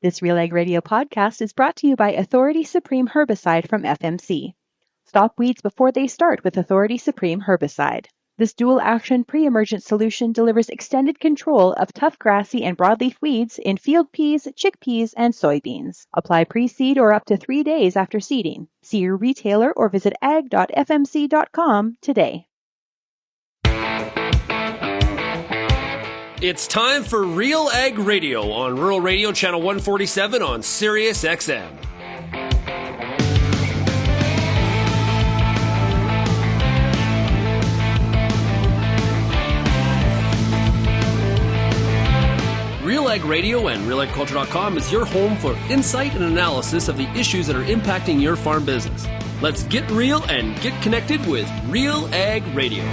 This RealAg Radio podcast is brought to you by Authority Supreme Herbicide from FMC. Stop weeds before they start with Authority Supreme Herbicide. This dual-action pre-emergent solution delivers extended control of tough grassy and broadleaf weeds in field peas, chickpeas, and soybeans. Apply pre-seed or up to 3 days after seeding. See your retailer or visit ag.fmc.com today. It's time for RealAg Radio on Rural Radio Channel 147 on Sirius XM. RealAg Radio and RealAgriculture.com is your home for insight and analysis of the issues that are impacting your farm business. Let's get real and get connected with RealAg Radio.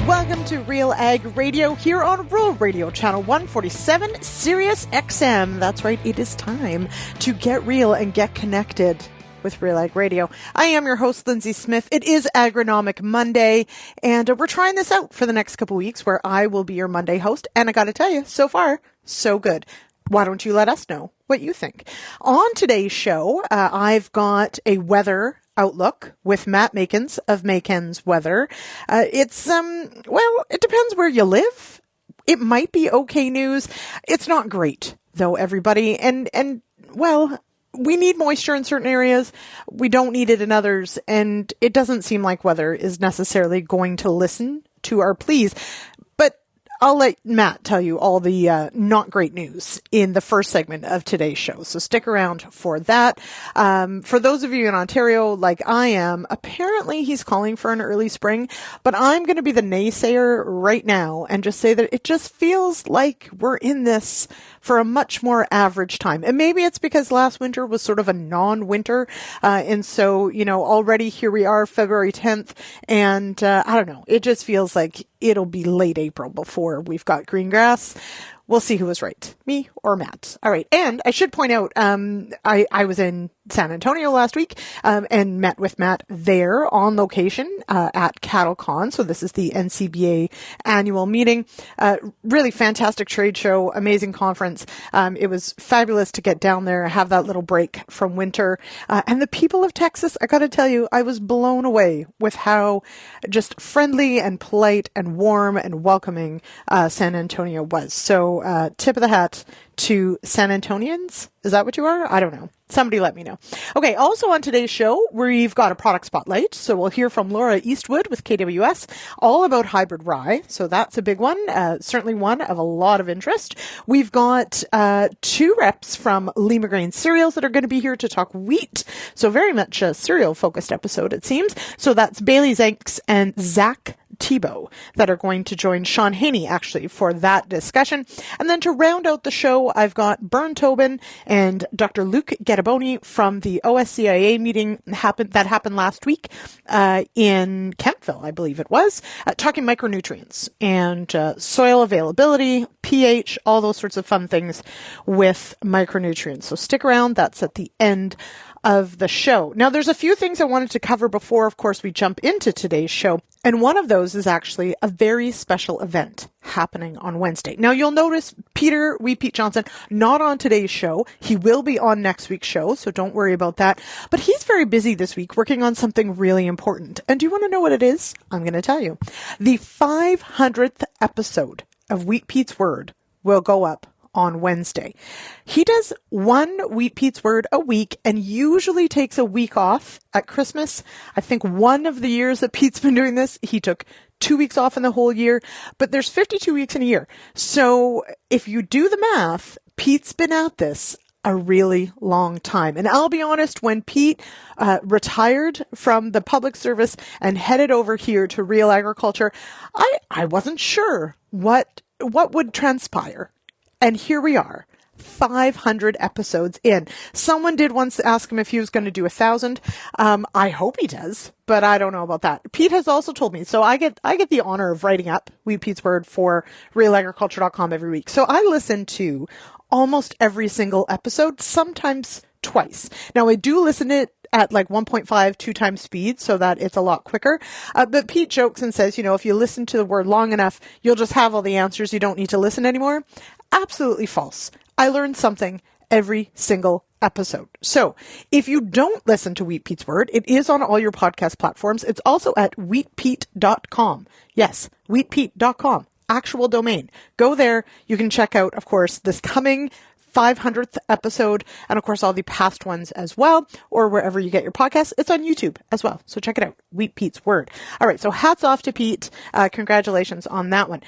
Welcome to RealAg Radio here on Rural Radio Channel 147, Sirius XM. That's right, it is time to get real and get connected with RealAg Radio. I am your host, Lyndsey Smith. It is Agronomic Monday, and we're trying this out for the next couple weeks where I will be your Monday host. And I got to tell you, so far, so good. Why don't you let us know what you think? On today's show, I've got a weather outlook with Matt Makens of Makens Weather. It's, well, it depends where you live. It might be okay news. It's not great, though, everybody. And well, we need moisture in certain areas. We don't need it in others. And it doesn't seem like weather is necessarily going to listen to our pleas. But I'll let Matt tell you all the not great news in the first segment of today's show. So stick around for that. For those of you in Ontario, like I am, apparently he's calling for an early spring, but I'm going to be the naysayer right now and just say that it just feels like we're in this for a much more average time. And maybe it's because last winter was sort of a non-winter. And so, you know, already here we are, February 10th. And I don't know, it just feels like it'll be late April before we've got green grass. We'll see who was right, me or Matt. All right. And I should point out, I was in San Antonio last week, and met with Matt there on location, at CattleCon. So this is the NCBA annual meeting. Really fantastic trade show, amazing conference. It was fabulous to get down there, have that little break from winter. And the people of Texas, I got to tell you, I was blown away with how just friendly and polite and warm and welcoming, San Antonio was. So, tip of the hat to San Antonians. Is that what you are? I don't know. Somebody let me know. Okay. Also on today's show, we've got a product spotlight. So we'll hear from Laura Eastwood with KWS all about hybrid rye. So that's a big one. Certainly one of a lot of interest. We've got, 2 reps from Limagrain Cereals that are going to be here to talk wheat. So very much a cereal focused episode, it seems. So that's Bailey Jenks and Zack Thibault that are going to join Sean Haney actually for that discussion. And then to round out the show, I've got Bern Tobin and Dr. Luke Gatiboni from the OSCIA meeting that happened last week in Kempville, I believe it was, talking micronutrients and soil availability, pH, all those sorts of fun things with micronutrients. So stick around. That's at the end of the show. Now, there's a few things I wanted to cover before, of course, we jump into today's show. And one of those is actually a very special event happening on Wednesday. Now, you'll notice Peter Johnson, not on today's show. He will be on next week's show, so don't worry about that. But he's very busy this week working on something really important. And do you want to know what it is? I'm going to tell you. The 500th episode of Wheat Pete's Word will go up on Wednesday. He does one Wheat Pete's Word a week and usually takes a week off at Christmas. I think one of the years that Pete's been doing this, he took 2 weeks off in the whole year, but there's 52 weeks in a year. So if you do the math, Pete's been at this a really long time. And I'll be honest, when Pete retired from the public service and headed over here to Real Agriculture, I wasn't sure what would transpire. And here we are, 500 episodes in. Someone did once ask him if he was going to do 1,000. I hope he does, but I don't know about that. Pete has also told me, so I get the honor of writing up Wheat Pete's Word for RealAgriculture.com every week. So I listen to almost every single episode, sometimes twice. Now, I do listen to it at like 1.5, 2 times speed so that it's a lot quicker. But Pete jokes and says, if you listen to the word long enough, you'll just have all the answers. You don't need to listen anymore. Absolutely false. I learned something every single episode. So if you don't listen to Wheat Pete's Word, it is on all your podcast platforms. It's also at wheatpete.com. Yes, wheatpete.com. Actual domain. Go there. You can check out, of course, this coming 500th episode, and of course all the past ones as well, or wherever you get your podcasts. It's on YouTube as well, so check it out. Wheat Pete's Word. All right, so hats off to Pete. Congratulations on that one.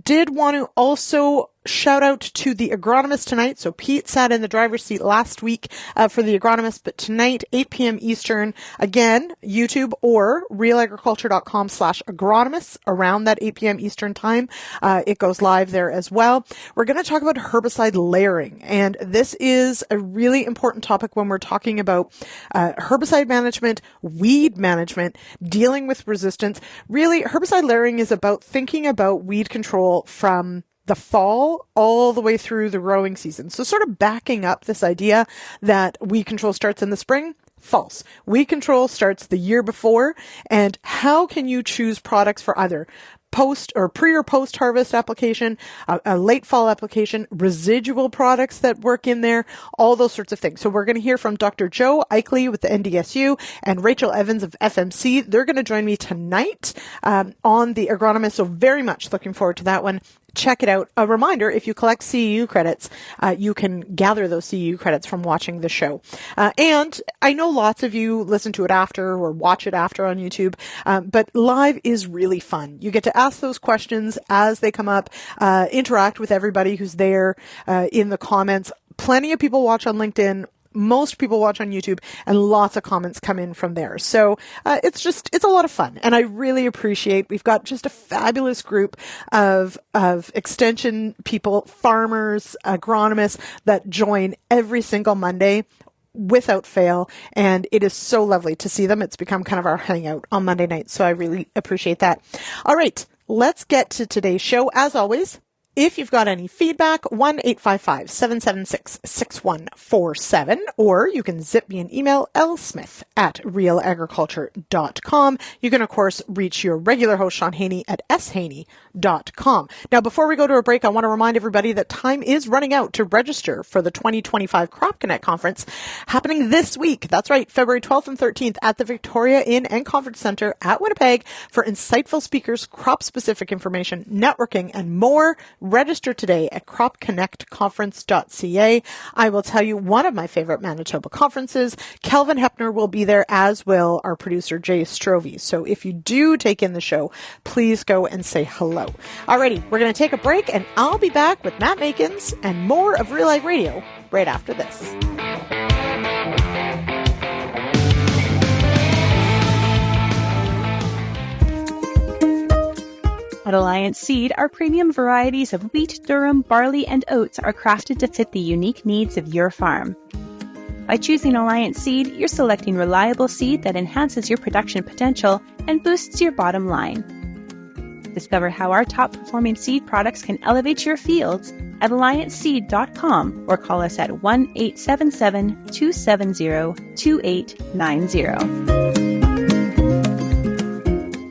Did want to also shout out to the agronomist tonight. So Pete sat in the driver's seat last week for the agronomist, but tonight, 8 p.m. Eastern, again, YouTube or realagriculture.com/agronomists around that 8 p.m. Eastern time. It goes live there as well. We're going to talk about herbicide layering. And this is a really important topic when we're talking about herbicide management, weed management, dealing with resistance. Really, herbicide layering is about thinking about weed control from the fall all the way through the growing season. So sort of backing up this idea that weed control starts in the spring. False. Weed control starts the year before. And how can you choose products for either post or pre or post harvest application, a late fall application, residual products that work in there, all those sorts of things. So we're going to hear from Dr. Joe Eichley with the NDSU and Rachel Evans of FMC. They're going to join me tonight on the agronomist. So very much looking forward to that one. Check it out. A reminder, if you collect CEU credits, you can gather those CEU credits from watching the show. And I know lots of you listen to it after or watch it after on YouTube, but live is really fun. You get to ask those questions as they come up, interact with everybody who's there in the comments. Plenty of people watch on LinkedIn. Most people watch on YouTube, and lots of comments come in from there. So it's a lot of fun, and I really appreciate. We've got just a fabulous group of extension people, farmers, agronomists that join every single Monday without fail, and it is so lovely to see them. It's become kind of our hangout on Monday nights, so I really appreciate that. All right, let's get to today's show. As always, if you've got any feedback, 1-855-776-6147, or you can zip me an email, lsmith@realagriculture.com. You can, of course, reach your regular host, Sean Haney, at shaney.com. Now, before we go to a break, I want to remind everybody that time is running out to register for the 2025 Crop Connect Conference happening this week. That's right, February 12th and 13th at the Victoria Inn and Conference Center at Winnipeg for insightful speakers, crop-specific information, networking, and more. Register today at cropconnectconference.ca. I will tell you one of my favorite Manitoba conferences. Kelvin Hepner will be there, as will our producer, Jay Strovey. So if you do take in the show, please go and say hello. Alrighty, we're going to take a break, and I'll be back with Matt Makens and more of RealAg Radio right after this. At Alliance Seed, our premium varieties of wheat, durum, barley, and oats are crafted to fit the unique needs of your farm. By choosing Alliance Seed, you're selecting reliable seed that enhances your production potential and boosts your bottom line. Discover how our top-performing seed products can elevate your fields at allianceseed.com or call us at 1-877-270-2890.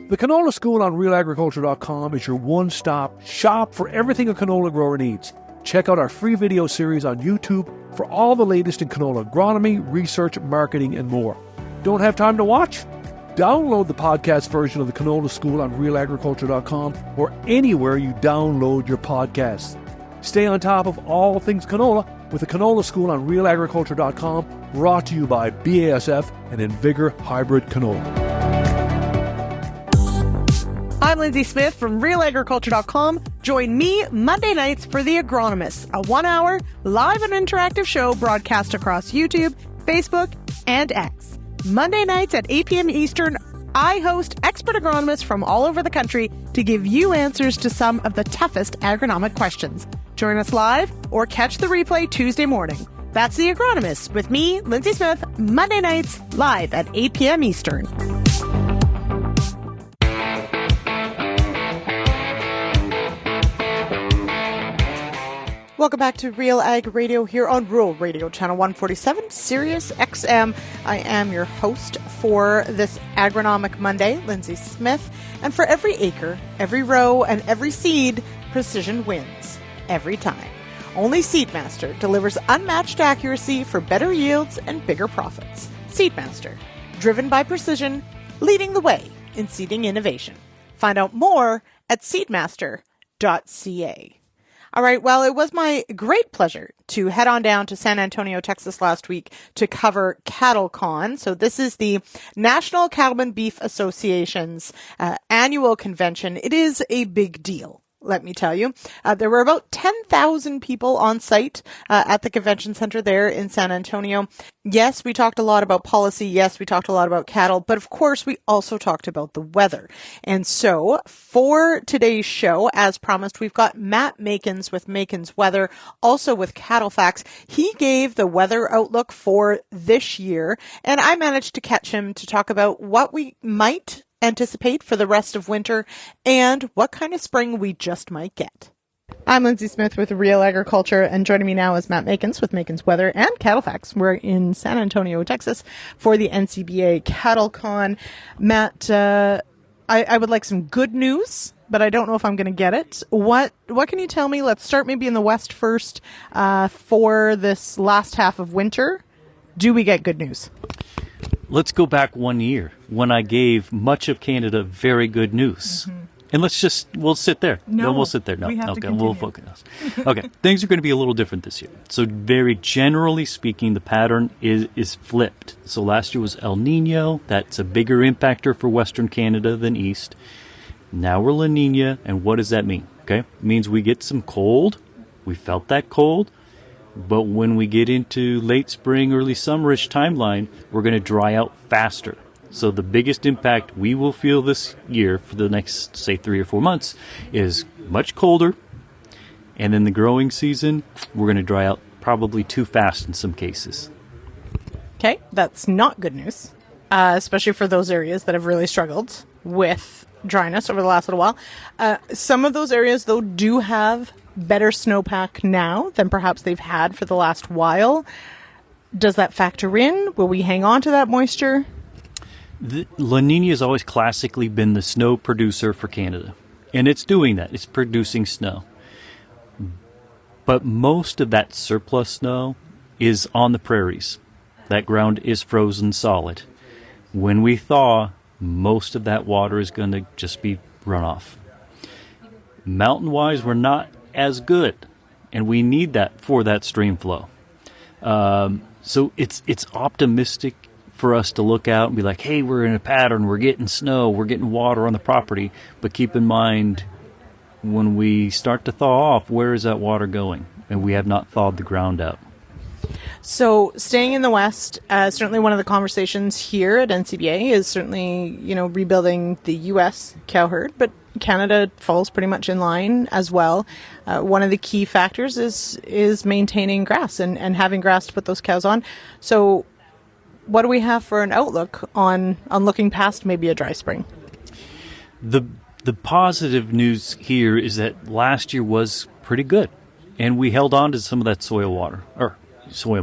The Canola School on RealAgriculture.com is your one-stop shop for everything a canola grower needs. Check out our free video series on YouTube for all the latest in canola agronomy, research, marketing, and more. Don't have time to watch? Download the podcast version of the Canola School on RealAgriculture.com or anywhere you download your podcasts. Stay on top of all things canola with the Canola School on RealAgriculture.com, brought to you by BASF and Invigor Hybrid Canola. I'm Lyndsey Smith from RealAgriculture.com. Join me Monday nights for The Agronomist, a 1-hour live and interactive show broadcast across YouTube, Facebook, and X. Monday nights at 8 p.m. Eastern, I host expert agronomists from all over the country to give you answers to some of the toughest agronomic questions. Join us live or catch the replay Tuesday morning. That's The Agronomist with me, Lyndsey Smith, Monday nights live at 8 p.m. Eastern. Welcome back to Real Ag Radio here on Rural Radio, Channel 147, Sirius XM. I am your host for this Agronomic Monday, Lyndsey Smith. And for every acre, every row, and every seed, precision wins. Every time. Only Seedmaster delivers unmatched accuracy for better yields and bigger profits. Seedmaster, driven by precision, leading the way in seeding innovation. Find out more at seedmaster.ca. All right, well, it was my great pleasure to head on down to San Antonio, Texas last week to cover CattleCon. So this is the National Cattlemen Beef Association's annual convention. It is a big deal. Let me tell you, there were about 10,000 people on site at the convention center there in San Antonio. Yes, we talked a lot about policy. Yes, we talked a lot about cattle. But of course, we also talked about the weather. And so for today's show, as promised, we've got Matt Makens with Makens Weather, also with Cattle Facts. He gave the weather outlook for this year, and I managed to catch him to talk about what we might anticipate for the rest of winter and what kind of spring we just might get. I'm Lyndsey Smith with Real Agriculture, and joining me now is Matt Makens with Makens Weather and Cattle Facts. We're in San Antonio, Texas for the NCBA CattleCon. Matt, I would like some good news, but I don't know if I'm going to get it. What can you tell me? Let's start maybe in the West first for this last half of winter. Do we get good news? Let's go back 1 year when I gave much of Canada very good news. Mm-hmm. And we'll sit there. No, we'll sit there. No, we have okay, to we'll focus. Okay, things are going to be a little different this year. So very generally speaking, the pattern is flipped. So last year was El Nino. That's a bigger impactor for Western Canada than East. Now we're La Nina, and what does that mean? Okay, it means we get some cold. We felt that cold. But when we get into late spring, early summerish timeline, we're going to dry out faster. So the biggest impact we will feel this year for the next, say, 3 or 4 months is much colder. And then the growing season, we're going to dry out probably too fast in some cases. Okay, that's not good news, especially for those areas that have really struggled with dryness over the last little while. Some of those areas, though, do have better snowpack now than perhaps they've had for the last while. Does that factor in? Will we hang on to that moisture? The La Nina has always classically been the snow producer for Canada, and it's doing that. It's producing snow. But most of that surplus snow is on the prairies. That ground is frozen solid. When we thaw, most of that water is going to just be runoff. Mountain-wise, we're not as good, and we need that for that stream flow. So it's optimistic for us to look out and be like, hey, we're in a pattern, we're getting snow, we're getting water on the property, but keep in mind, when we start to thaw off, where is that water going? And we have not thawed the ground out. So staying in the West, certainly one of the conversations here at NCBA is certainly, rebuilding the U.S. cow herd, but Canada falls pretty much in line as well. One of the key factors is maintaining grass and having grass to put those cows on. So what do we have for an outlook on looking past maybe a dry spring? The positive news here is that last year was pretty good, and we held on to some of that soil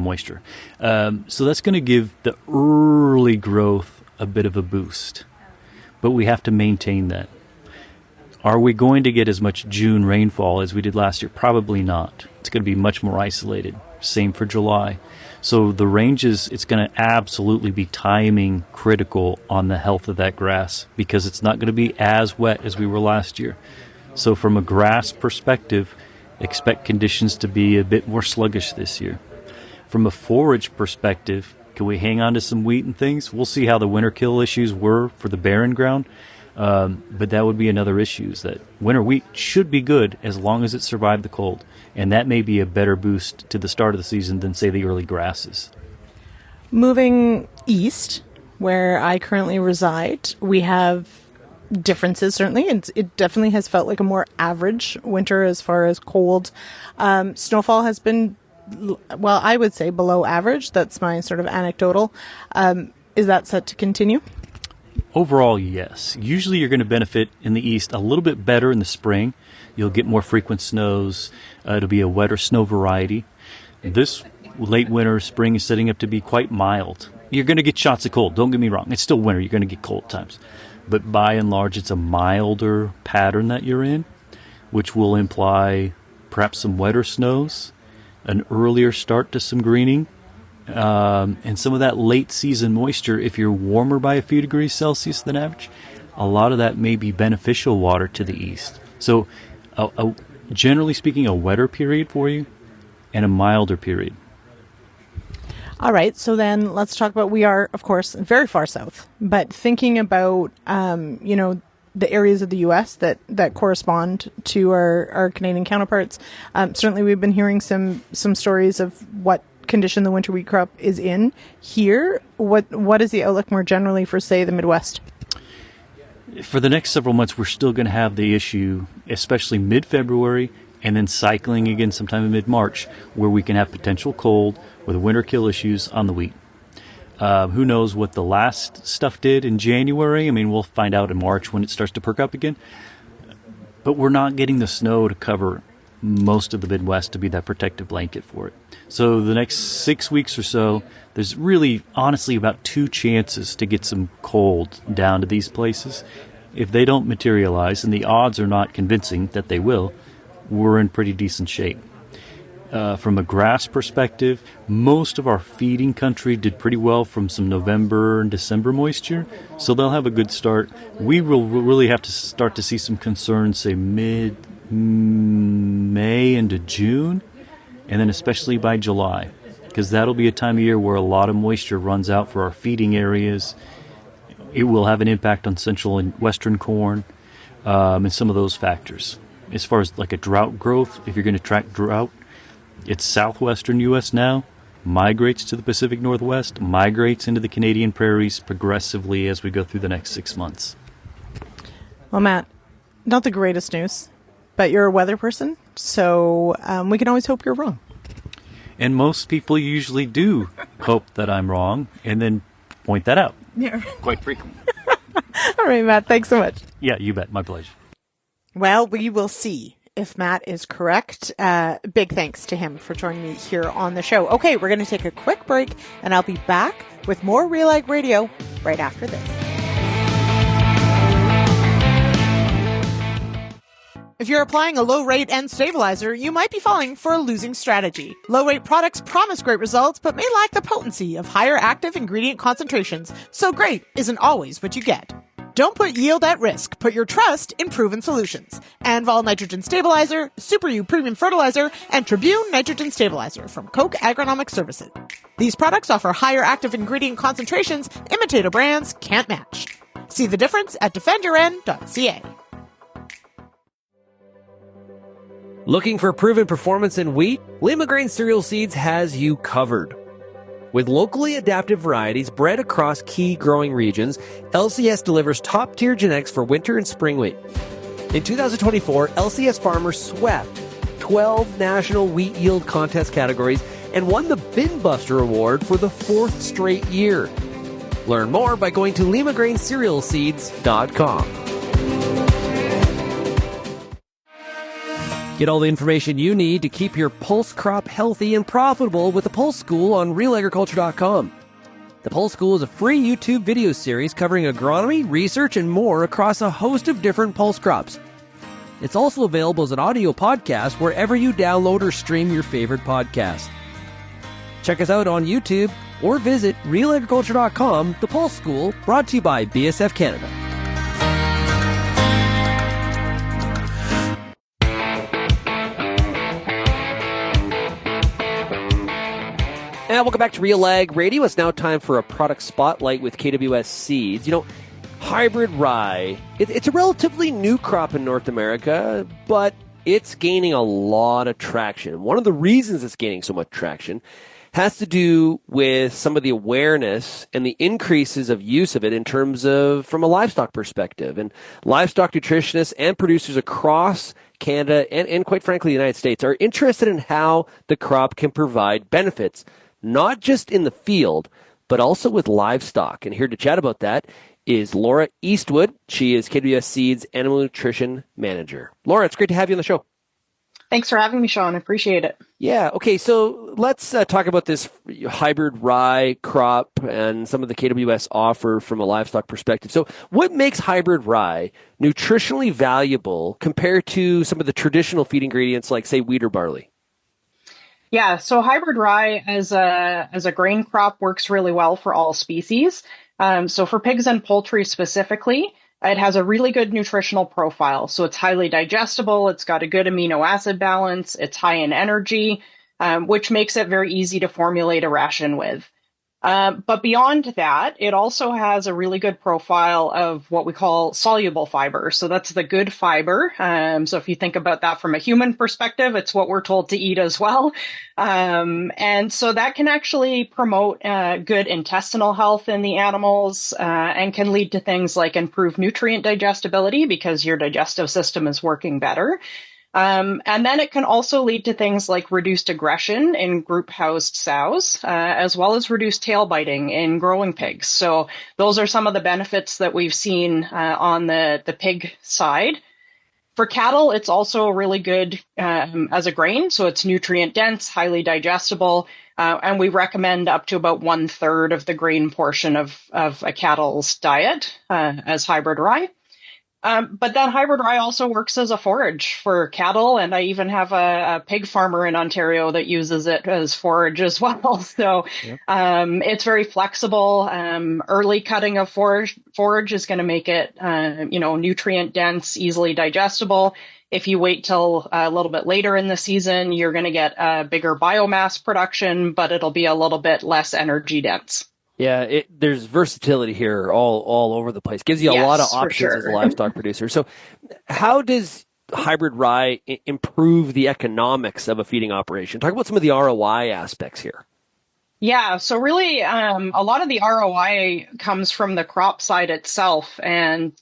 moisture. So that's going to give the early growth a bit of a boost, but we have to maintain that. Are we going to get as much June rainfall as we did last year? Probably not. It's going to be much more isolated. Same for July. So the ranges, it's going to absolutely be timing critical on the health of that grass, because it's not going to be as wet as we were last year. So from a grass perspective, expect conditions to be a bit more sluggish this year. From a forage perspective, can we hang on to some wheat and things? We'll see how the winter kill issues were for the barren ground. But that would be another issue, is that winter wheat should be good as long as it survived the cold. And that may be a better boost to the start of the season than, say, the early grasses. Moving east, where I currently reside, we have differences, certainly. It definitely has felt like a more average winter as far as cold. Snowfall has been, well, I would say below average. That's my sort of anecdotal. Is that set to continue? Overall, yes. Usually you're going to benefit in the east a little bit better in the spring. You'll get more frequent snows. It'll be a wetter snow variety. This late winter, spring is setting up to be quite mild. You're going to get shots of cold. Don't get me wrong. It's still winter. You're going to get cold times. But by and large, it's a milder pattern that you're in, which will imply perhaps some wetter snows, an earlier start to some greening, and some of that late season moisture. If you're warmer by a few degrees Celsius than average, a lot of that may be beneficial water to the east. So generally speaking, a wetter period for you and a milder period. All right, so then let's talk about, we are, of course, very far south, but thinking about, the areas of the U.S. that correspond to our Canadian counterparts. Certainly we've been hearing some stories of what condition the winter wheat crop is in here. What is the outlook more generally for, say, the Midwest? For the next several months, we're still going to have the issue, especially mid-February, and then cycling again sometime in mid-March, where we can have potential cold with winter kill issues on the wheat. Who knows what the last stuff did in January? I mean, we'll find out in March when it starts to perk up again. But we're not getting the snow to cover most of the Midwest to be that protective blanket for it. So the next 6 weeks or so, there's really, honestly, about 2 chances to get some cold down to these places. If they don't materialize, and the odds are not convincing that they will, we're in pretty decent shape. From a grass perspective, most of our feeding country did pretty well from some November and December moisture, so they'll have a good start. We will really have to start to see some concerns, say, mid-May into June, and then especially by July, because that'll be a time of year where a lot of moisture runs out for our feeding areas. It will have an impact on central and western corn, and some of those factors. As far as like a drought growth, if you're going to track drought, it's southwestern U.S. now, migrates to the Pacific Northwest, migrates into the Canadian prairies progressively as we go through the next 6 months. Well, Matt, not the greatest news, but you're a weather person, so we can always hope you're wrong. And most people usually do hope that I'm wrong and then point that out. Yeah. Quite frequently. All right, Matt, thanks so much. Yeah, you bet. My pleasure. Well, we will see if Matt is correct. Big thanks to him for joining me here on the show. Okay, we're going to take a quick break, and I'll be back with more RealAg Radio right after this. If you're applying a low-rate N stabilizer, you might be falling for a losing strategy. Low-rate products promise great results, but may lack the potency of higher active ingredient concentrations, so great isn't always what you get. Don't put yield at risk. Put your trust in proven solutions. Anvol Nitrogen Stabilizer, Super U Premium Fertilizer, and Tribune Nitrogen Stabilizer from Koch Agronomic Services. These products offer higher active ingredient concentrations imitator brands can't match. See the difference at defendyourn.ca. Looking for proven performance in wheat? Limagrain Cereal Seeds has you covered. With locally adaptive varieties bred across key growing regions, LCS delivers top-tier genetics for winter and spring wheat. In 2024, LCS farmers swept 12 national wheat yield contest categories and won the Bin Buster Award for the 4th straight year. Learn more by going to limagraincerealseeds.com. Get all the information you need to keep your pulse crop healthy and profitable with the Pulse School on RealAgriculture.com. The Pulse School is a free YouTube video series covering agronomy, research, and more across a host of different pulse crops. It's also available as an audio podcast wherever you download or stream your favorite podcast. Check us out on YouTube or visit RealAgriculture.com. The Pulse School, brought to you by BSF Canada. And welcome back to RealAg Radio. It's now time for a product spotlight with KWS Seeds. You know, hybrid rye, it's a relatively new crop in North America, but it's gaining a lot of traction. One of the reasons it's gaining so much traction has to do with some of the awareness and the increases of use of it in terms of from a livestock perspective. And livestock nutritionists and producers across Canada and quite frankly, the United States are interested in how the crop can provide benefits, not just in the field, but also with livestock. And here to chat about that is Laura Eastwood. She is KWS Seeds Animal Nutrition Manager. Laura, it's great to have you on the show. Thanks for having me, Sean. I appreciate it. Yeah. Okay. So let's talk about this hybrid rye crop and some of the KWS offer from a livestock perspective. So what makes hybrid rye nutritionally valuable compared to some of the traditional feed ingredients like, say, wheat or barley? Yeah. So hybrid rye as a grain crop works really well for all species. So for pigs and poultry specifically, it has a really good nutritional profile. So it's highly digestible. It's got a good amino acid balance. It's high in energy, which makes it very easy to formulate a ration with. But beyond that, it also has a really good profile of what we call soluble fiber. So that's the good fiber. So if you think about that from a human perspective, it's what we're told to eat as well. And so that can actually promote good intestinal health in the animals and can lead to things like improved nutrient digestibility because your digestive system is working better. And then it can also lead to things like reduced aggression in group housed sows, as well as reduced tail biting in growing pigs. So those are some of the benefits that we've seen on the pig side. For cattle, it's also really good as a grain. So it's nutrient dense, highly digestible, and we recommend up to about 1/3 of the grain portion of a cattle's diet as hybrid rye. But then hybrid rye also works as a forage for cattle, and I even have a pig farmer in Ontario that uses it as forage as well. So it's very flexible. Early cutting of forage is going to make it, nutrient dense, easily digestible. If you wait till a little bit later in the season, you're going to get a bigger biomass production, but it'll be a little bit less energy dense. Yeah, there's versatility here all over the place. Gives you a lot of options as a livestock producer. So how does hybrid rye improve the economics of a feeding operation? Talk about some of the ROI aspects here. Yeah, so really, a lot of the ROI comes from the crop side itself, and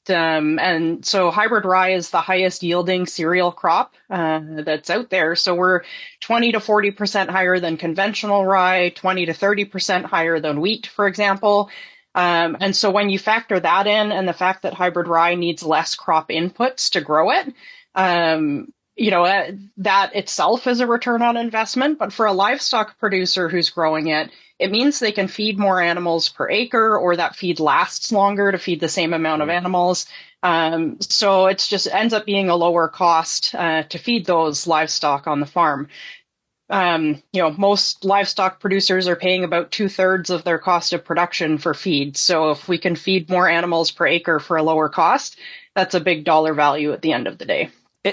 so hybrid rye is the highest yielding cereal crop that's out there. So we're 20 to 40% higher than conventional rye, 20 to 30% higher than wheat, for example. And so when you factor that in, and the fact that hybrid rye needs less crop inputs to grow it, that itself is a return on investment. But for a livestock producer who's growing it, it means they can feed more animals per acre, or that feed lasts longer to feed the same amount of animals. So it's just ends up being a lower cost to feed those livestock on the farm. Most livestock producers are paying about 2/3 of their cost of production for feed. So if we can feed more animals per acre for a lower cost, that's a big dollar value at the end of the day.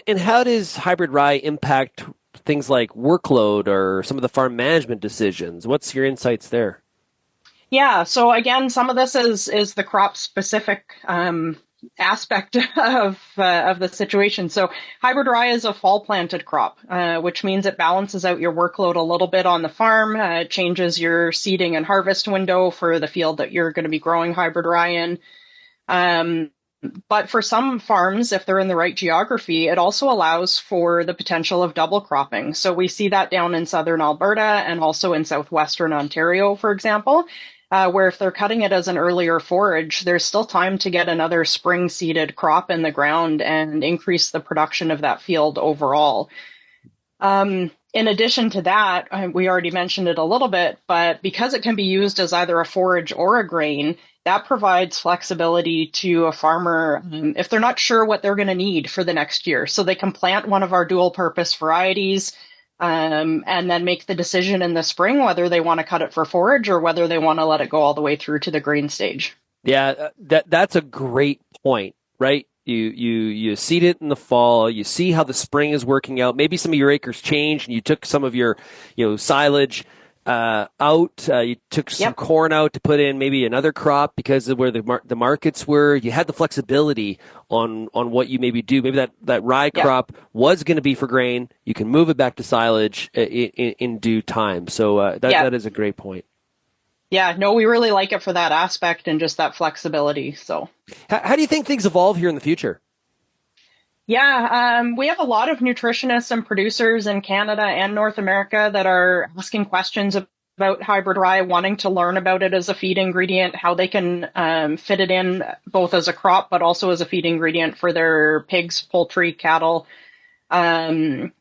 And how does hybrid rye impact things like workload or some of the farm management decisions? What's your insights there? Yeah, so again, some of this is the crop specific aspect of the situation. So hybrid rye is a fall planted crop, which means it balances out your workload a little bit on the farm. It changes your seeding and harvest window for the field that you're going to be growing hybrid rye in. But for some farms, if they're in the right geography, it also allows for the potential of double cropping. So we see that down in southern Alberta and also in southwestern Ontario, for example, where if they're cutting it as an earlier forage, there's still time to get another spring seeded crop in the ground and increase the production of that field overall. In addition to that, we already mentioned it a little bit, but because it can be used as either a forage or a grain, that provides flexibility to a farmer if they're not sure what they're going to need for the next year. So they can plant one of our dual purpose varieties and then make the decision in the spring whether they want to cut it for forage or whether they want to let it go all the way through to the grain stage. Yeah, that's a great point, right? You seed it in the fall, you see how the spring is working out. Maybe some of your acres changed and you took some of your silage out. You took some corn out to put in maybe another crop because of where the markets were. You had the flexibility on what you maybe do. Maybe that rye crop was going to be for grain. You can move it back to silage in due time. So that is a great point. Yeah, no, we really like it for that aspect and just that flexibility. So how do you think things evolve here in the future? Yeah, we have a lot of nutritionists and producers in Canada and North America that are asking questions about hybrid rye, wanting to learn about it as a feed ingredient, how they can fit it in both as a crop, but also as a feed ingredient for their pigs, poultry, cattle. And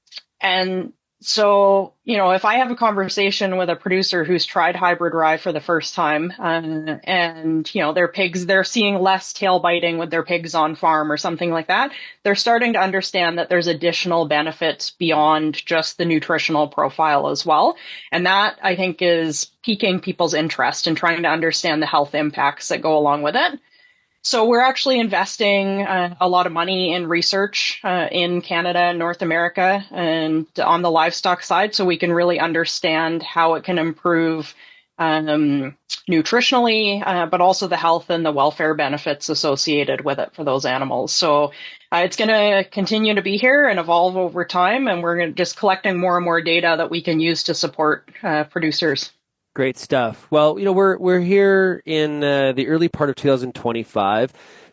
so, if I have a conversation with a producer who's tried hybrid rye for the first time, and, their pigs, they're seeing less tail biting with their pigs on farm or something like that, they're starting to understand that there's additional benefits beyond just the nutritional profile as well. And that, I think, is piquing people's interest in trying to understand the health impacts that go along with it. So we're actually investing a lot of money in research in Canada and North America and on the livestock side, so we can really understand how it can improve nutritionally, but also the health and the welfare benefits associated with it for those animals. So it's going to continue to be here and evolve over time, and we're just collecting more and more data that we can use to support producers. Great stuff. Well, we're here in the early part of 2025.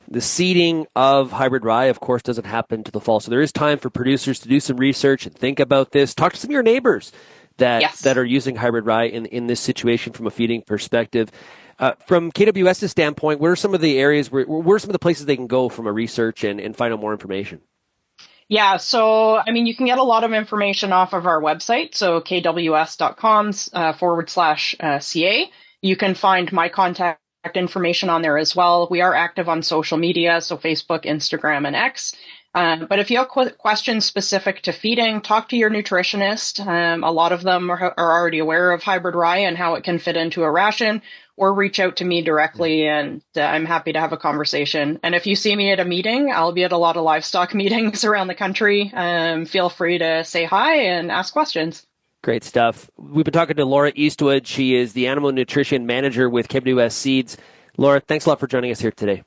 The seeding of hybrid rye, of course, doesn't happen to the fall. So there is time for producers to do some research and think about this. Talk to some of your neighbors that are using hybrid rye in this situation from a feeding perspective. From KWS's standpoint, where are some of the areas, where are some of the places they can go from a research and find out more information? Yeah, so, you can get a lot of information off of our website, so kws.com/ca. You can find my contact information on there as well. We are active on social media, so Facebook, Instagram, and X. But if you have questions specific to feeding, talk to your nutritionist. A lot of them are already aware of hybrid rye and how it can fit into a ration, or reach out to me directly, and I'm happy to have a conversation. And if you see me at a meeting, I'll be at a lot of livestock meetings around the country. Feel free to say hi and ask questions. Great stuff. We've been talking to Laura Eastwood. She is the Animal Nutrition Manager with KWS Seeds. Laura, thanks a lot for joining us here today.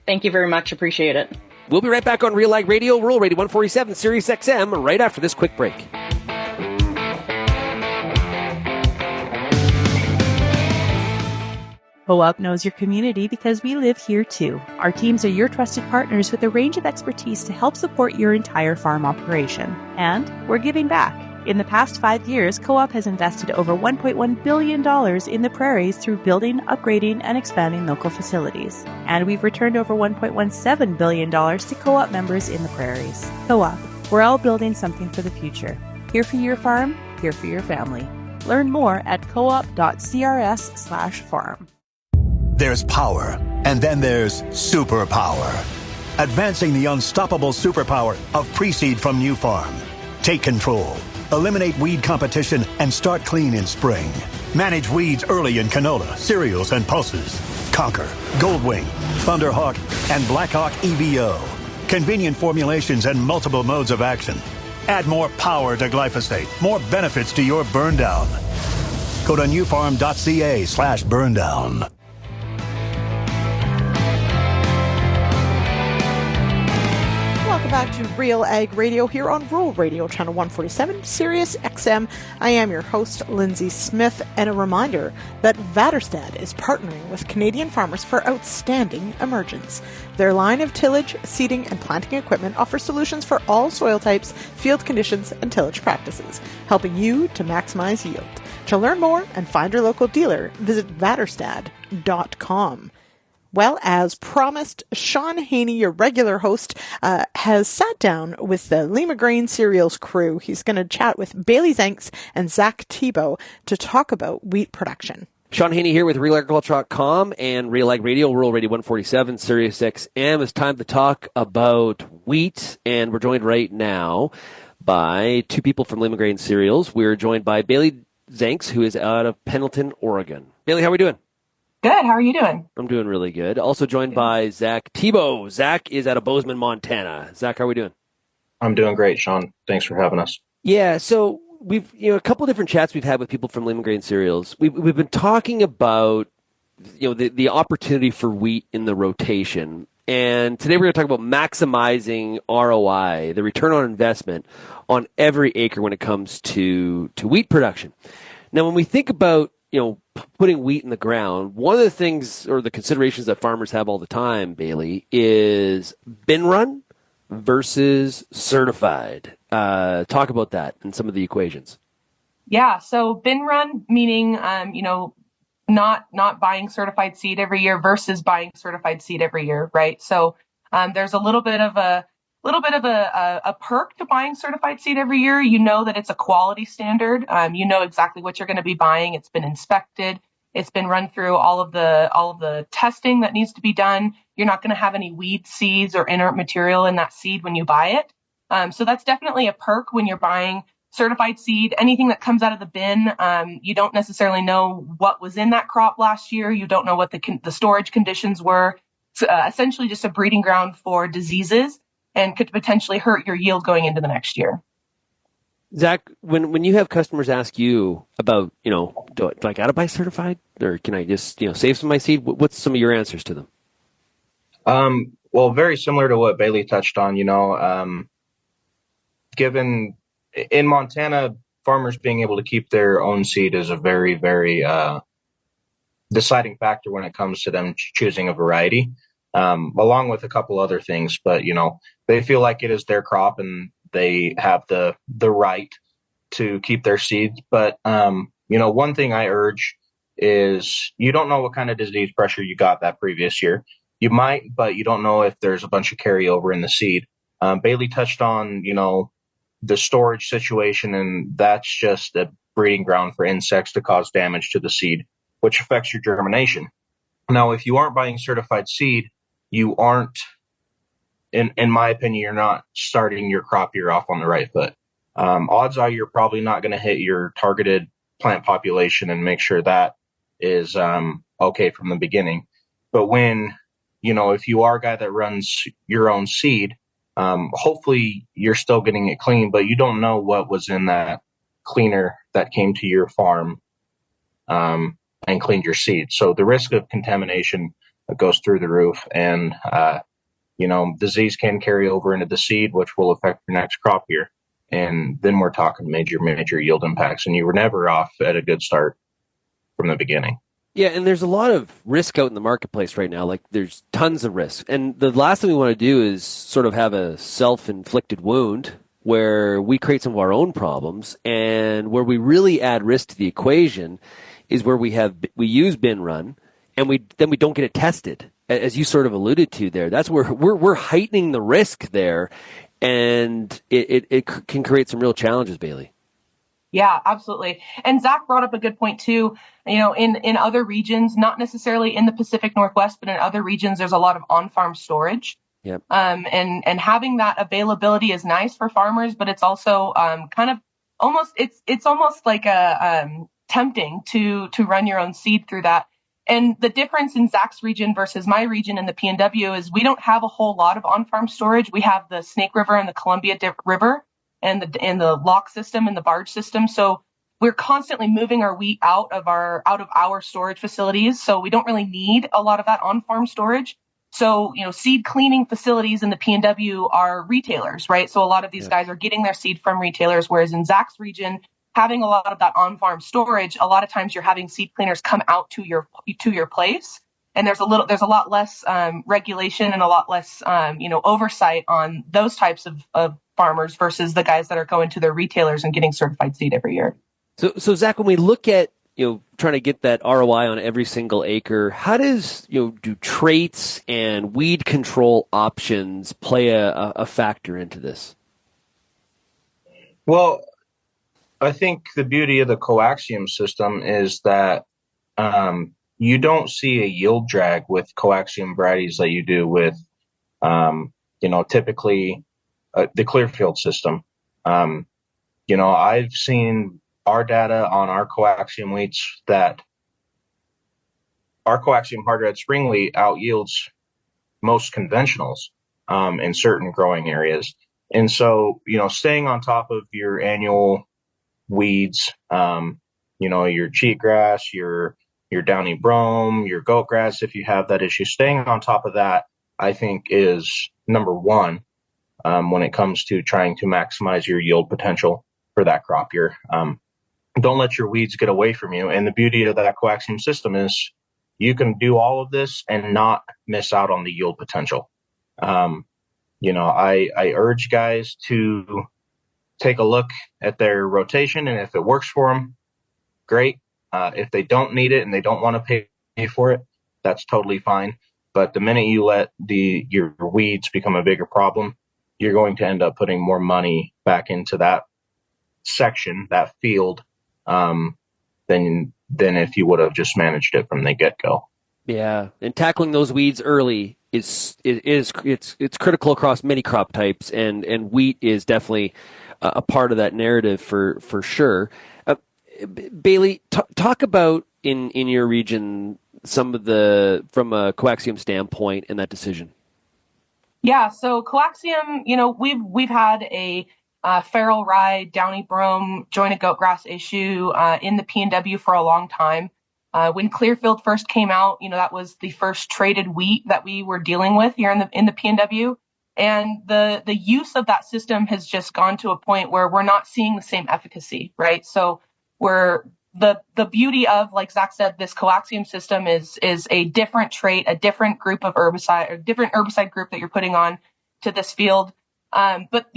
Thank you very much. Appreciate it. We'll be right back on RealAg Radio, Rural Radio 147, Sirius XM, right after this quick break. Co-op knows your community because we live here too. Our teams are your trusted partners with a range of expertise to help support your entire farm operation. And we're giving back. In the past 5 years, Co-op has invested over $1.1 billion in the prairies through building, upgrading, and expanding local facilities. And we've returned over $1.17 billion to Co-op members in the prairies. Co-op, we're all building something for the future. Here for your farm, here for your family. Learn more at coop.crs/farm. There's power, and then there's superpower. Advancing the unstoppable superpower of pre-seed from New Farm. Take control. Eliminate weed competition and start clean in spring. Manage weeds early in canola, cereals, and pulses. Conquer, Goldwing, Thunderhawk, and Blackhawk EVO. Convenient formulations and multiple modes of action. Add more power to glyphosate, more benefits to your burn down. Go to newfarm.ca/burn down. Welcome back to RealAg Radio here on Rural Radio, Channel 147, Sirius XM. I am your host, Lyndsey Smith, and a reminder that Väderstad is partnering with Canadian farmers for outstanding emergence. Their line of tillage, seeding, and planting equipment offers solutions for all soil types, field conditions, and tillage practices, helping you to maximize yield. To learn more and find your local dealer, visit Väderstad.com. Well, as promised, Sean Haney, your regular host, has sat down with the Limagrain Cereals crew. He's going to chat with Bailey Jenks and Zack Thibault to talk about wheat production. Sean Haney here with RealAgriculture.com and RealAg Radio, Rural Radio 147, Sirius XM. It's time to talk about wheat, and we're joined right now by two people from Limagrain Cereals. We're joined by Bailey Jenks, who is out of Pendleton, Oregon. Bailey, how are we doing? Good. How are you doing? I'm doing really good. Also joined by Zack Thibault. Zack is out of Bozeman, Montana. Zack, how are we doing? I'm doing great, Sean. Thanks for having us. Yeah, so we've a couple of different chats we've had with people from Limagrain Cereals. We've been talking about the opportunity for wheat in the rotation, and today we're going to talk about maximizing ROI, the return on investment on every acre when it comes to wheat production. Now, when we think about putting wheat in the ground, one of the things or the considerations that farmers have all the time, Bailey, is bin run versus certified. Talk about that and some of the equations. Yeah. So bin run, meaning, not buying certified seed every year versus buying certified seed every year, right? So there's a little bit of a perk to buying certified seed every year. You know that it's a quality standard. You know exactly what you're going to be buying. It's been inspected. It's been run through all of the testing that needs to be done. You're not going to have any weed seeds or inert material in that seed when you buy it. So that's definitely a perk when you're buying certified seed. Anything that comes out of the bin, you don't necessarily know what was in that crop last year. You don't know what the storage conditions were. It's essentially just a breeding ground for diseases and could potentially hurt your yield going into the next year. Zach, when you have customers ask you about, do I got to buy certified, or can I just, save some of my seed? What's some of your answers to them? Well, very similar to what Bailey touched on, given in Montana, farmers being able to keep their own seed is a very, very deciding factor when it comes to them choosing a variety, along with a couple other things. But, they feel like it is their crop and they have the right to keep their seeds. But, one thing I urge is you don't know what kind of disease pressure you got that previous year. You might, but you don't know if there's a bunch of carryover in the seed. Bailey touched on, the storage situation, and that's just a breeding ground for insects to cause damage to the seed, which affects your germination. Now, if you aren't buying certified seed, you aren't, in my opinion, you're not starting your crop year off on the right foot. Odds are you're probably not going to hit your targeted plant population and make sure that is okay from the beginning. But when, if you are a guy that runs your own seed, hopefully you're still getting it clean, but you don't know what was in that cleaner that came to your farm and cleaned your seed. So the risk of contamination goes through the roof, and disease can carry over into the seed, which will affect your next crop year. And then we're talking major yield impacts, and you were never off at a good start from the beginning. Yeah, and there's a lot of risk out in the marketplace right now. Like, there's tons of risk. And the last thing we want to do is sort of have a self-inflicted wound where we create some of our own problems, and where we really add risk to the equation is where we use bin run, and we don't get it tested, as you sort of alluded to there. That's where we're heightening the risk there, and it can create some real challenges, Bailey. Yeah, absolutely. And Zack brought up a good point too. In other regions, not necessarily in the Pacific Northwest, but in other regions, there's a lot of on-farm storage. Yep. And having that availability is nice for farmers, but it's also kind of almost it's almost like a tempting to run your own seed through that. And the difference in Zack's region versus my region in the PNW is we don't have a whole lot of on-farm storage. We have the Snake River and the Columbia River, and the lock system and the barge system. So we're constantly moving our wheat out of our storage facilities. So we don't really need a lot of that on-farm storage. So, seed cleaning facilities in the PNW are retailers, right? So a lot of these guys are getting their seed from retailers, whereas in Zack's region, having a lot of that on-farm storage, a lot of times you're having seed cleaners come out to your place. And there's a lot less regulation and a lot less, oversight on those types of farmers versus the guys that are going to their retailers and getting certified seed every year. So Zack, when we look at, trying to get that ROI on every single acre, how does, do traits and weed control options play a factor into this? Well, I think the beauty of the coaxium system is that you don't see a yield drag with coaxium varieties that you do with, typically the Clearfield system. I've seen our data on our coaxium wheats that our coaxium hard red spring wheat out yields most conventionals in certain growing areas. And so, staying on top of your annual weeds, your cheatgrass, your downy brome, your goat grass, if you have that issue, staying on top of that, I think, is number one when it comes to trying to maximize your yield potential for that crop year. Don't let your weeds get away from you. And the beauty of that coaxium system is you can do all of this and not miss out on the yield potential. I urge guys to take a look at their rotation, and if it works for them, great. If they don't need it and they don't want to pay for it, that's totally fine. But the minute you let your weeds become a bigger problem, you're going to end up putting more money back into that section, that field, than if you would have just managed it from the get-go. Yeah, and tackling those weeds early is critical across many crop types, and wheat is definitely a part of that narrative for sure. Bailey, talk about in your region some of from a coaxium standpoint in that decision. Yeah, so coaxium, we've had a feral rye, downy brome, jointed goatgrass issue in the P&W for a long time. When Clearfield first came out, that was the first traded wheat that we were dealing with here in the P&W. And the use of that system has just gone to a point where we're not seeing the same efficacy, right? So the beauty of, like Zack said, this coaxium system is a different trait, a different group of herbicide, or different herbicide group that you're putting on to this field. But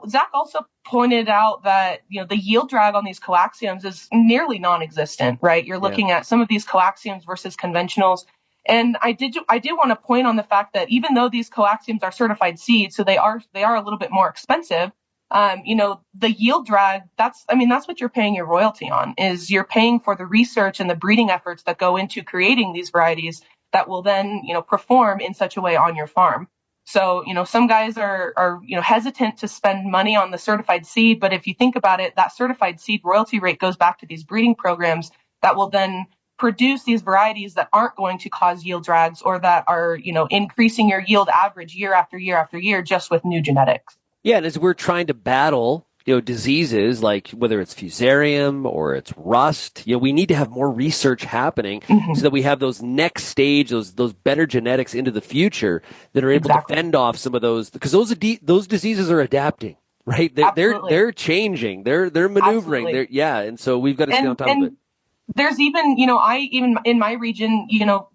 Zack also pointed out that, the yield drag on these coaxiums is nearly non-existent, right? You're looking at some of these coaxiums versus conventionals. And I did want to point on the fact that even though these coaxiums are certified seeds, so they are a little bit more expensive, the yield drag, that's what you're paying your royalty on, is you're paying for the research and the breeding efforts that go into creating these varieties that will then, perform in such a way on your farm. So, some guys are hesitant to spend money on the certified seed, but if you think about it, that certified seed royalty rate goes back to these breeding programs that will then produce these varieties that aren't going to cause yield drags, or that are, increasing your yield average year after year after year just with new genetics. Yeah, and as we're trying to battle, diseases like whether it's fusarium or it's rust, we need to have more research happening so that we have those next stage, those better genetics into the future that are able to fend off some of those, because those diseases are adapting, right? They're changing, they're maneuvering, and so we've got to stay on top of it. There's even, even in my region,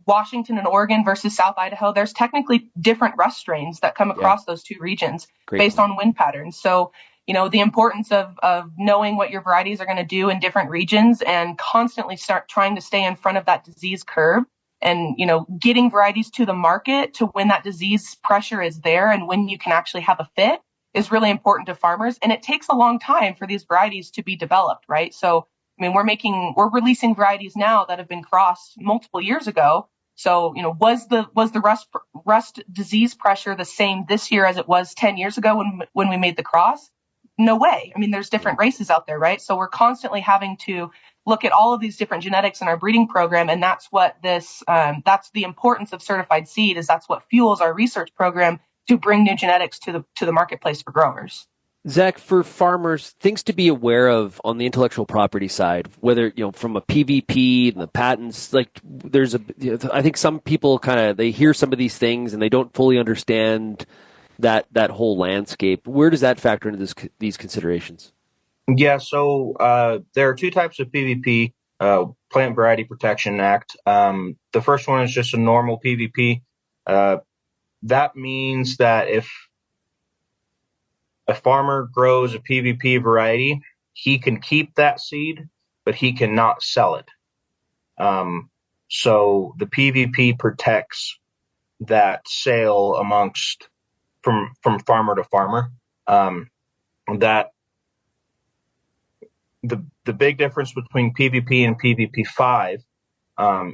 Washington and Oregon versus South Idaho, there's technically different rust strains that come across those two regions based on wind patterns. So, the importance of knowing what your varieties are going to do in different regions and constantly start trying to stay in front of that disease curve and, getting varieties to the market to when that disease pressure is there and when you can actually have a fit is really important to farmers. And it takes a long time for these varieties to be developed, right? So, we're releasing varieties now that have been crossed multiple years ago. So, was the rust disease pressure the same this year as it was 10 years ago when we made the cross? No way. There's different races out there, right? So we're constantly having to look at all of these different genetics in our breeding program. And that's what that's the importance of certified seed, is that's what fuels our research program to bring new genetics to the marketplace for growers. Zack, for farmers, things to be aware of on the intellectual property side, whether, from a PVP and the patents, like I think some people they hear some of these things and they don't fully understand that whole landscape. Where does that factor into these considerations? Yeah, so there are two types of PVP, Plant Variety Protection Act. The first one is just a normal PVP. That means that if a farmer grows a PVP variety, he can keep that seed, but he cannot sell it. So the PVP protects that sale from farmer to farmer. That the big difference between PVP and PVP5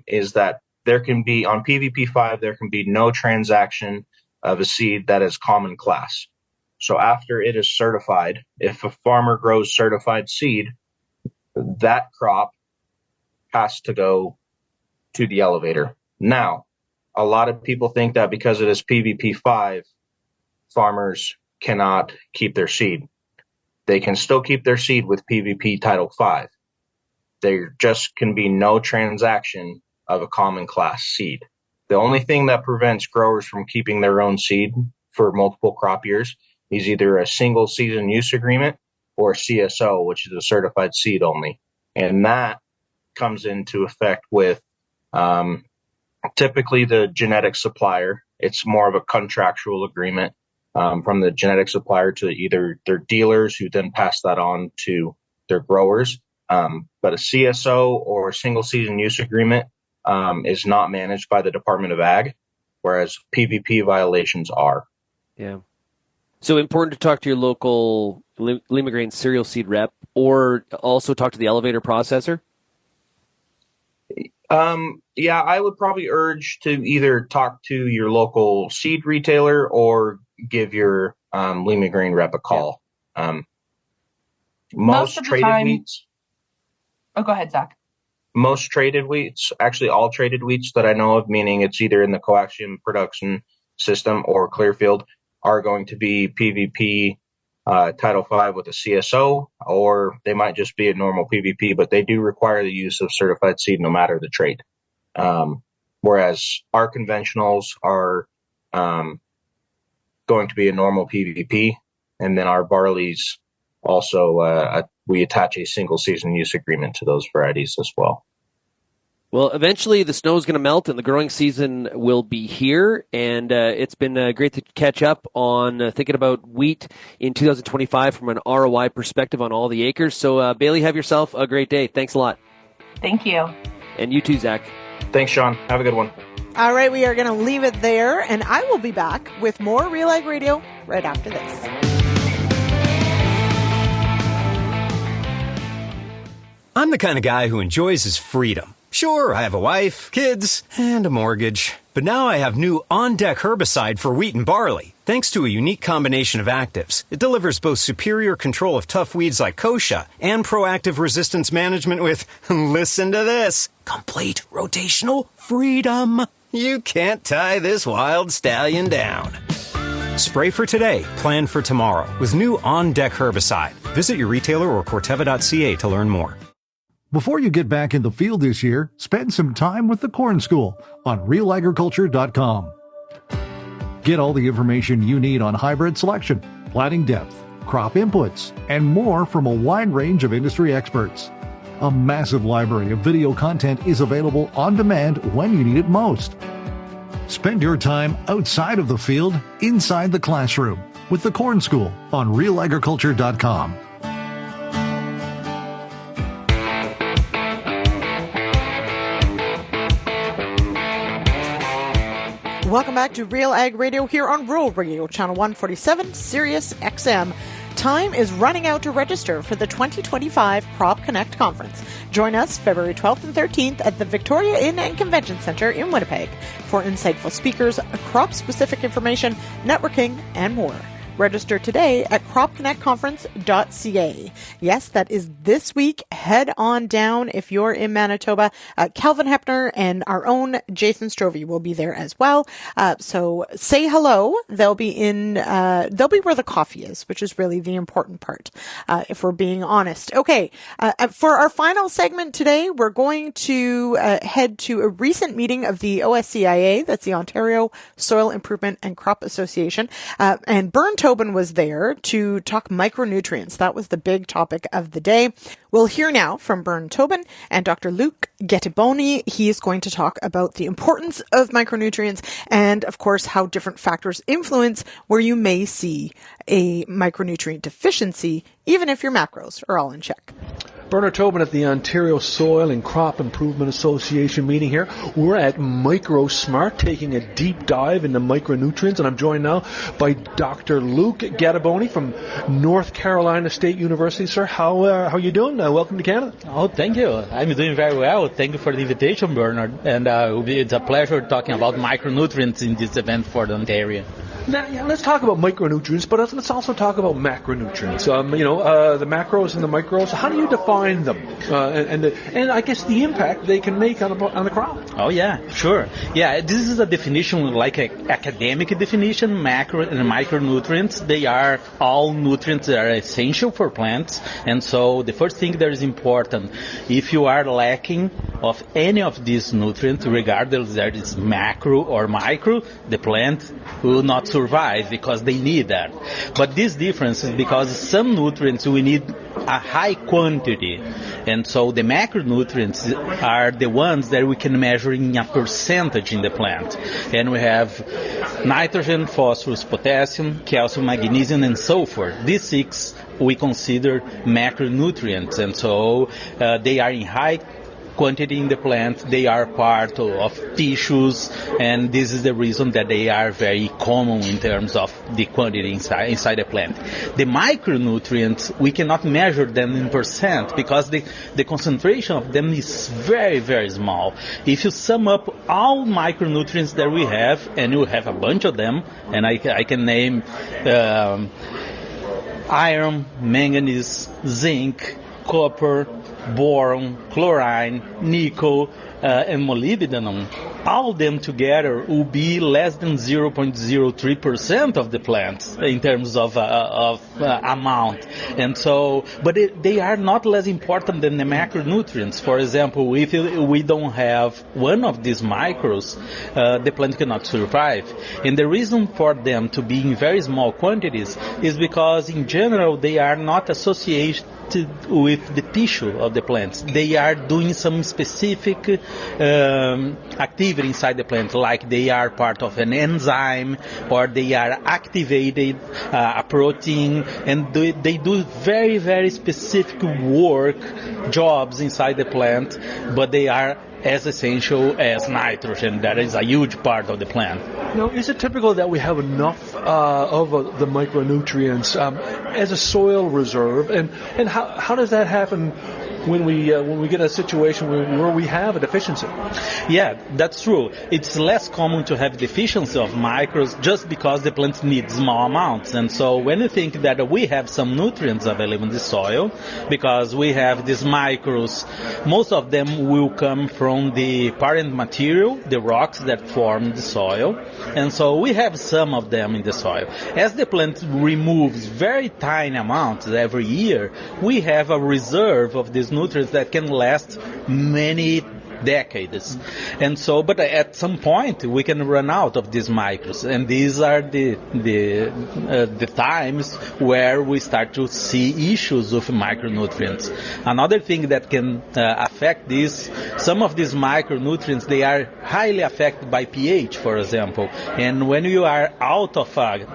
is that there can be, on PVP5, there can be no transaction of a seed that is common class. So after it is certified, if a farmer grows certified seed, that crop has to go to the elevator. Now, a lot of people think that because it is PVP5, farmers cannot keep their seed. They can still keep their seed with PVP Title 5. There just can be no transaction of a common class seed. The only thing that prevents growers from keeping their own seed for multiple crop years is either a single season use agreement or CSO, which is a certified seed only. And that comes into effect with typically the genetic supplier. It's more of a contractual agreement. from the genetic supplier to either their dealers, who then pass that on to their growers. But a CSO or single season use agreement is not managed by the Department of Ag, whereas PVP violations are. Yeah. So important to talk to your local Limagrain cereal seed rep, or also talk to the elevator processor? Yeah, I would probably urge to either talk to your local seed retailer or give your Limagrain rep a call. Most of the traded time, wheats. Oh, go ahead, Zach. Most traded wheats, actually all traded wheats that I know of, meaning it's either in the coaxium production system or Clearfield, are going to be PVP Title V with a CSO, or they might just be a normal PVP, but they do require the use of certified seed no matter the trade. Whereas our conventionals are going to be a normal PVP, and then our barleys also, we attach a single season use agreement to those varieties as well. Well, eventually the snow is going to melt and the growing season will be here. And it's been great to catch up on thinking about wheat in 2025 from an ROI perspective on all the acres. So, Bailey, have yourself a great day. Thanks a lot. Thank you. And you too, Zach. Thanks, Sean. Have a good one. All right, we are going to leave it there, and I will be back with more RealAg Radio right after this. I'm the kind of guy who enjoys his freedom. Sure, I have a wife, kids, and a mortgage. But now I have new on-deck herbicide for wheat and barley. Thanks to a unique combination of actives, it delivers both superior control of tough weeds like kochia and proactive resistance management with, listen to this, complete rotational freedom. You can't tie this wild stallion down. Spray for today, plan for tomorrow with new on-deck herbicide. Visit your retailer or Corteva.ca to learn more. Before you get back in the field this year, spend some time with the Corn School on RealAgriculture.com. Get all the information you need on hybrid selection, planting depth, crop inputs, and more from a wide range of industry experts. A massive library of video content is available on demand when you need it most. Spend your time outside of the field, inside the classroom, with the Corn School on RealAgriculture.com. Welcome back to RealAg Radio here on Rural Radio, Channel 147, Sirius XM. Time is running out to register for the 2025 Crop Connect Conference. Join us February 12th and 13th at the Victoria Inn and Convention Center in Winnipeg for insightful speakers, crop-specific information, networking, and more. Register today at cropconnectconference.ca. Yes, that is this week. Head on down if you're in Manitoba. Calvin Hepner and our own Jason Strovey will be there as well. So say hello. They'll be where the coffee is, which is really the important part, if we're being honest. Okay. For our final segment today, we're going to head to a recent meeting of the OSCIA. That's the Ontario Soil Improvement and Crop Association. And Burn Tobin was there to talk micronutrients. That was the big topic of the day. We'll hear now from Burn Tobin and Dr. Luc Gatiboni. He is going to talk about the importance of micronutrients and, of course, how different factors influence where you may see a micronutrient deficiency, even if your macros are all in check. Bernard Tobin at the Ontario Soil and Crop Improvement Association meeting here. We're at MicroSmart taking a deep dive into micronutrients, and I'm joined now by Dr. Luc Gatiboni from North Carolina State University. Sir, how are you doing? Welcome to Canada. Oh, thank you. I'm doing very well. Thank you for the invitation, Bernard. And it's a pleasure talking about micronutrients in this event for the Ontario. Now, let's talk about micronutrients, but let's also talk about macronutrients. The macros and the micros. How do you define them? And I guess the impact they can make on the crop. Oh yeah, sure. Yeah, this is a definition like an academic definition. Macro and micronutrients. They are all nutrients that are essential for plants. And so the first thing that is important, if you are lacking of any of these nutrients, regardless that it's macro or micro, the plant will not survive because they need that. But this difference is because some nutrients we need a high quantity. And so the macronutrients are the ones that we can measure in a percentage in the plant. And we have nitrogen, phosphorus, potassium, calcium, magnesium, and sulfur. These 6 we consider macronutrients. And so they are in high quantity in the plant, they are part of tissues, and this is the reason that they are very common in terms of the quantity inside the plant. The micronutrients, we cannot measure them in percent because the concentration of them is very, very small. If you sum up all micronutrients that we have, and you have a bunch of them, and I can name iron, manganese, zinc, copper, boron, chlorine, nickel, and molybdenum, all of them together will be less than 0.03% of the plants in terms of amount. And so, but they are not less important than the macronutrients. For example, if we don't have one of these micros, the plant cannot survive. And the reason for them to be in very small quantities is because in general they are not associated with the tissue of the plants. They are doing some specific activity inside the plant, like they are part of an enzyme or they are activated a protein, and they do very, very specific work, jobs inside the plant, but they are as essential as nitrogen. That is a huge part of the plant. Now, is it typical that we have enough of the micronutrients as a soil reserve, and how does that happen when we get a situation where we have a deficiency? Yeah, that's true. It's less common to have deficiency of micros just because the plants need small amounts. And so when you think that we have some nutrients available in the soil, because we have these micros, most of them will come from the parent material, the rocks that form the soil. And so we have some of them in the soil. As the plant removes very tiny amounts every year, we have a reserve of these nutrients that can last many decades. And so, but at some point we can run out of these micros, and these are the times where we start to see issues with micronutrients. Another thing that can affect this, some of these micronutrients, they are highly affected by pH, for example. And when you are out of a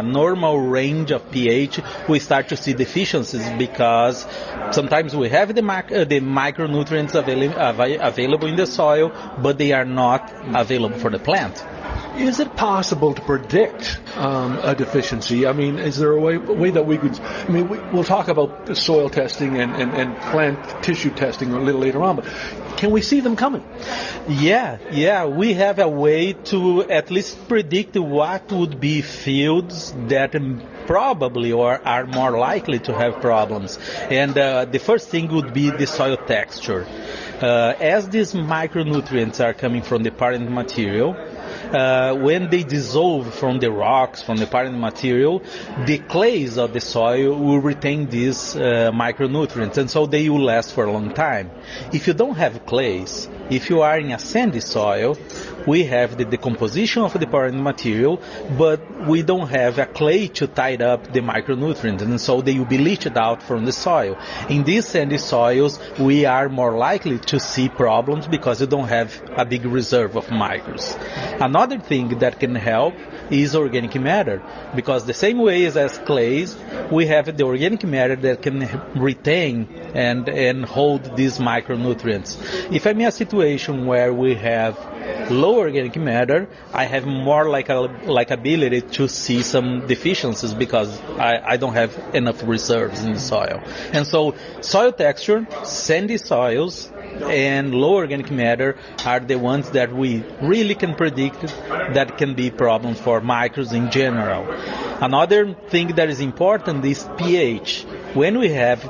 normal range of pH, we start to see deficiencies because sometimes we have the micronutrients available in the soil, but they are not available for the plant. Is it possible to predict a deficiency? I mean, is there a way that we could, we'll talk about soil testing and plant tissue testing a little later on, but can we see them coming? Yeah, we have a way to at least predict what would be fields that probably or are more likely to have problems. And the first thing would be the soil texture. As these micronutrients are coming from the parent material, when they dissolve from the rocks, from the parent material, the clays of the soil will retain these micronutrients, and so they will last for a long time. If you don't have clays, if you are in a sandy soil, we have the decomposition of the parent material, but we don't have a clay to tie up the micronutrients, and so they will be leached out from the soil. In these sandy soils, we are more likely to see problems because you don't have a big reserve of micros. Another thing that can help is organic matter, because the same way as clays, we have the organic matter that can retain and hold these micronutrients. If I'm in a situation where we have low organic matter, I have more ability to see some deficiencies because I don't have enough reserves in the soil. And so soil texture, sandy soils, and low organic matter are the ones that we really can predict that can be problems for micros in general. Another thing that is important is pH. When we have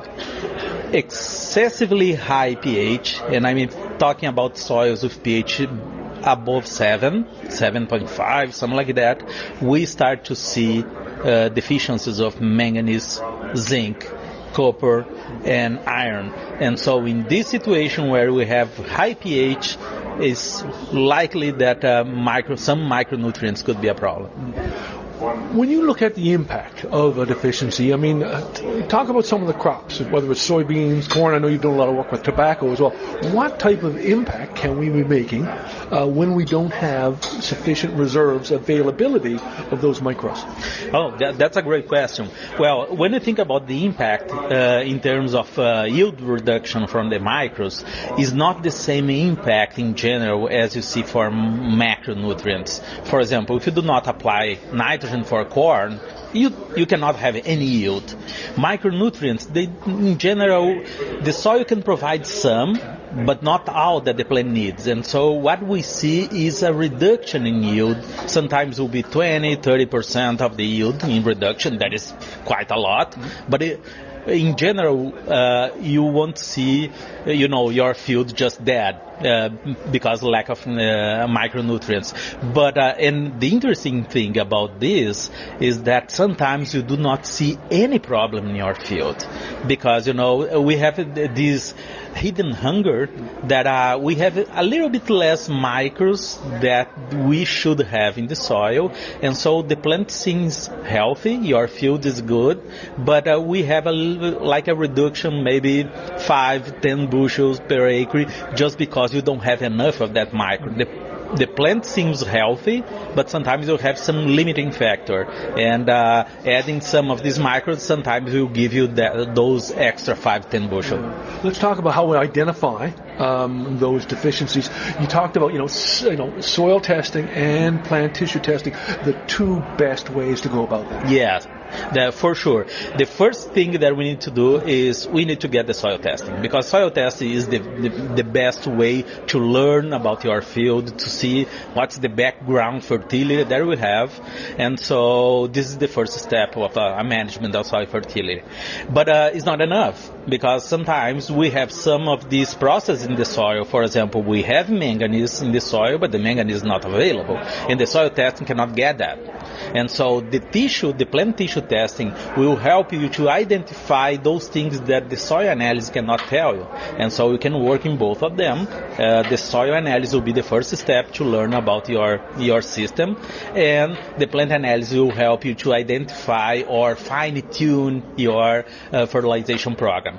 excessively high pH, and I'm talking about soils with pH above 7, 7.5, something like that, we start to see deficiencies of manganese, zinc, copper, and iron. And so in this situation where we have high pH, it's likely that some micronutrients could be a problem. When you look at the impact of a deficiency, I mean, talk about some of the crops, whether it's soybeans, corn. I know you've done a lot of work with tobacco as well. What type of impact can we be making when we don't have sufficient reserves, availability of those micros? Oh, that's a great question. Well, when you think about the impact in terms of yield reduction from the micros, is not the same impact in general as you see for macronutrients. For example, if you do not apply nitrogen for corn, you cannot have any yield. Micronutrients, in general, the soil can provide some, but not all that the plant needs. And so what we see is a reduction in yield. Sometimes it will be 20, 30% of the yield in reduction. That is quite a lot. But in general, you won't see, your field just dead because lack of micronutrients. But and the interesting thing about this is that sometimes you do not see any problem in your field because we have this hidden hunger that we have a little bit less micros that we should have in the soil, and so the plant seems healthy, your field is good, but we have a reduction, maybe 5-10 bushels per acre, just because you don't have enough of that micro. The plant seems healthy, but sometimes you have some limiting factor, and adding some of these micros sometimes will give you those extra 5-10 bushel. Let's talk about how we identify those deficiencies. You talked about soil testing and plant tissue testing, the two best ways to go about that. Yes. For sure. The first thing that we need to do is we need to get the soil testing, because soil testing is the best way to learn about your field, to see what's the background fertility that we have. And so this is the first step of a management of soil fertility. But it's not enough, because sometimes we have some of these processes in the soil. For example, we have manganese in the soil, but the manganese is not available, and the soil testing cannot get that. And so the plant tissue testing will help you to identify those things that the soil analysis cannot tell you. And so you can work in both of them. The soil analysis will be the first step to learn about your system, and the plant analysis will help you to identify or fine-tune your fertilization program.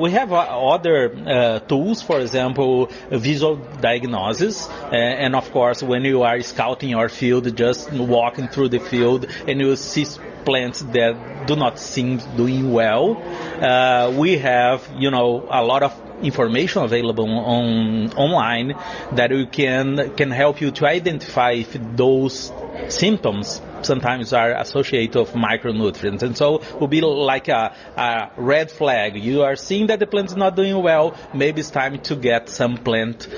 We have other tools, for example, visual diagnosis, and of course when you are scouting your field, just walking through the field and you see plants that do not seem doing well. We have, a lot of information available online that we can help you to identify if those symptoms sometimes are associated with micronutrients. And so it will be like a red flag. You are seeing that the plant is not doing well. Maybe it's time to get some plant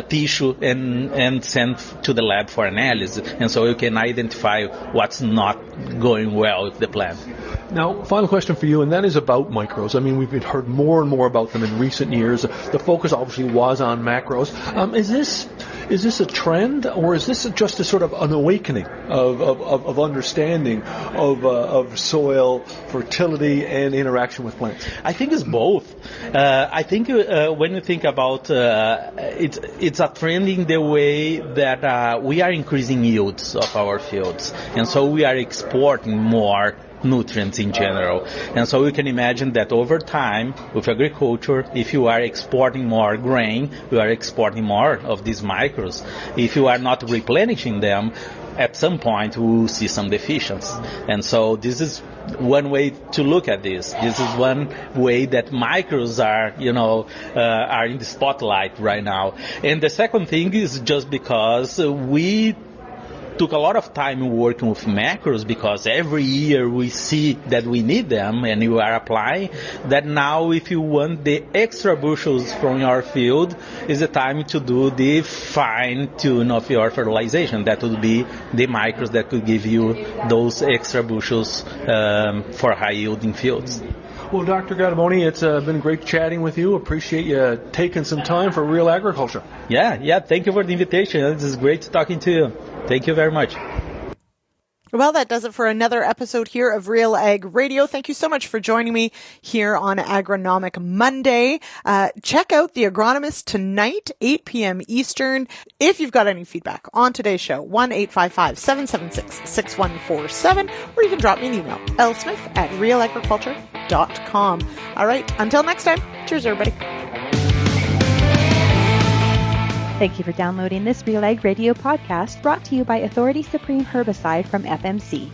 tissue and send to the lab for analysis. And so you can identify what's not going well with the plant. Now, final question for you, and that is about micros. I mean, we've heard more and more about them in recent years. The focus obviously was on macros. Is this a trend, or is this just a sort of an awakening of understanding of soil fertility and interaction with plants? I think it's both. I think when you think about it's a trend in the way that we are increasing yields of our fields, and so we are exporting more nutrients in general. And so you can imagine that over time with agriculture, if you are exporting more grain, you are exporting more of these micros. If you are not replenishing them, at some point we will see some deficiencies. And so this is one way to look at this. This is one way that micros are in the spotlight right now. And the second thing is just because we took a lot of time working with macros, because every year we see that we need them and you are applying, that now if you want the extra bushels from your field, is the time to do the fine tune of your fertilization. That would be the micros that could give you those extra bushels for high yielding fields. Well, Dr. Gatiboni, it's been great chatting with you. Appreciate you taking some time for Real Agriculture. Yeah. Thank you for the invitation. This is great talking to you. Thank you very much. Well, that does it for another episode here of Real Ag Radio. Thank you so much for joining me here on Agronomic Monday. Check out The Agronomist tonight, 8 p.m. Eastern. If you've got any feedback on today's show, 1-855-776-6147, or you can drop me an email, lsmith@realagriculture.com. All right, until next time, cheers, everybody. Thank you for downloading this Real Ag Radio podcast brought to you by Authority Supreme Herbicide from FMC.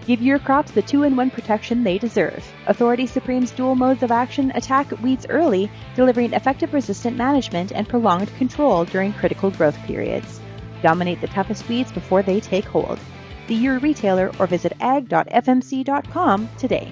Give your crops the 2-in-1 protection they deserve. Authority Supreme's dual modes of action attack weeds early, delivering effective resistant management and prolonged control during critical growth periods. Dominate the toughest weeds before they take hold. See your retailer or visit ag.fmc.com today.